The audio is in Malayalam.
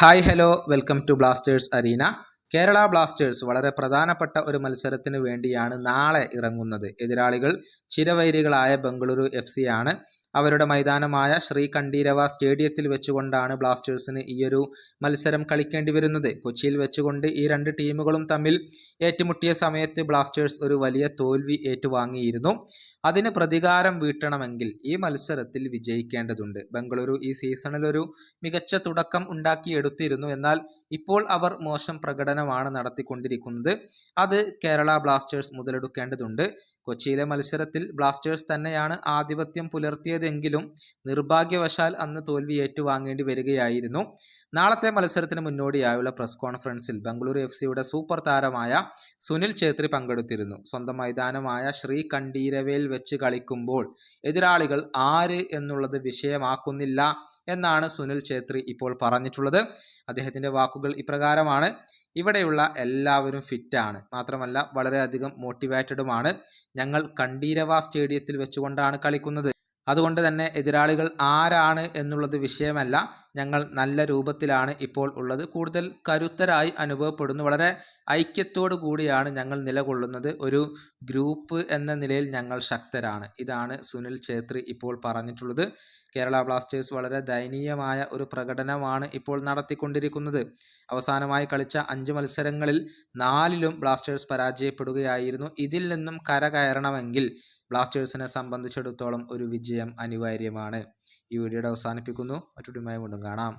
Hi hello welcome to Blasters arena. Kerala Blasters വളരെ പ്രധാനപ്പെട്ട ഒരു മത്സരത്തിന് വേണ്ടിയാണ് നാളെ ഇറങ്ങുന്നത്. എതിരാളികൾ ചിരവൈരികളായ ബംഗളൂരു FC ആണ്. അവരുടെ മൈതാനമായ ശ്രീ കണ്ഠീരവ സ്റ്റേഡിയത്തിൽ വെച്ചുകൊണ്ടാണ് ബ്ലാസ്റ്റേഴ്സിന് ഈയൊരു മത്സരം കളിക്കേണ്ടി വരുന്നത്. കൊച്ചിയിൽ വെച്ചുകൊണ്ട് ഈ രണ്ട് ടീമുകളും തമ്മിൽ ഏറ്റുമുട്ടിയ സമയത്ത് ബ്ലാസ്റ്റേഴ്സ് ഒരു വലിയ തോൽവി ഏറ്റുവാങ്ങിയിരുന്നു. അതിന് പ്രതികാരം വീട്ടണമെങ്കിൽ ഈ മത്സരത്തിൽ വിജയിക്കേണ്ടതുണ്ട്. ബംഗളൂരു ഈ സീസണിൽ ഒരു മികച്ച തുടക്കം ഉണ്ടാക്കിയെടുത്തിരുന്നു. എന്നാൽ ഇപ്പോൾ അവർ മോശം പ്രകടനമാണ് നടത്തിക്കൊണ്ടിരിക്കുന്നത്. അത് കേരള ബ്ലാസ്റ്റേഴ്സ് മുതലെടുക്കേണ്ടതുണ്ട്. കൊച്ചിയിലെ മത്സരത്തിൽ ബ്ലാസ്റ്റേഴ്സ് തന്നെയാണ് ആധിപത്യം പുലർത്തിയതെങ്കിലും നിർഭാഗ്യവശാൽ അന്ന് തോൽവി ഏറ്റുവാങ്ങേണ്ടി വരികയായിരുന്നു. നാളത്തെ മത്സരത്തിന് മുന്നോടിയായുള്ള പ്രസ് കോൺഫറൻസിൽ ബംഗളൂരു FC സൂപ്പർ താരമായ സുനിൽ ഛേത്രി പങ്കെടുത്തിരുന്നു. സ്വന്തം മൈതാനമായ ശ്രീ കണ്ഠീരവയിൽ വെച്ച് കളിക്കുമ്പോൾ എതിരാളികൾ ആര് എന്നുള്ളത് വിഷയമാക്കുന്നില്ല എന്നാണ് സുനിൽ ഛേത്രി ഇപ്പോൾ പറഞ്ഞിട്ടുള്ളത്. അദ്ദേഹത്തിന്റെ വാക്കുകൾ ഇപ്രകാരമാണ്: ഇവിടെയുള്ള എല്ലാവരും ഫിറ്റാണ്, മാത്രമല്ല വളരെയധികം മോട്ടിവേറ്റഡുമാണ്. ഞങ്ങൾ കണ്ഠീരവ സ്റ്റേഡിയത്തിൽ വെച്ചുകൊണ്ടാണ് കളിക്കുന്നത്. അതുകൊണ്ട് തന്നെ എതിരാളികൾ ആരാണ് എന്നുള്ളത് വിഷയമല്ല. ഞങ്ങൾ നല്ല രൂപത്തിലാണ് ഇപ്പോൾ ഉള്ളത്, കൂടുതൽ കരുത്തരായി അനുഭവപ്പെടുന്നു, വളരെ ഐക്യത്തോടു കൂടിയാണ് ഞങ്ങൾ നിലകൊള്ളുന്നത്. ഒരു ഗ്രൂപ്പ് എന്ന നിലയിൽ ഞങ്ങൾ ശക്തരാണ്. ഇതാണ് സുനിൽ ഛേത്രി ഇപ്പോൾ പറഞ്ഞിട്ടുള്ളത്. കേരള ബ്ലാസ്റ്റേഴ്സ് വളരെ ദയനീയമായ ഒരു പ്രകടനമാണ് ഇപ്പോൾ നടത്തിക്കൊണ്ടിരിക്കുന്നത്. അവസാനമായി കളിച്ച 5 മത്സരങ്ങളിൽ 4ലും ബ്ലാസ്റ്റേഴ്സ് പരാജയപ്പെടുകയായിരുന്നു. ഇതിൽ നിന്നും കരകയറണമെങ്കിൽ ബ്ലാസ്റ്റേഴ്സിനെ സംബന്ധിച്ചിടത്തോളം ഒരു വിജയം അനിവാര്യമാണ്. ഈ വീഡിയോയുടെ അവസാനിപ്പിക്കുന്നു. മറ്റൊരു വീണ്ടും കാണാം.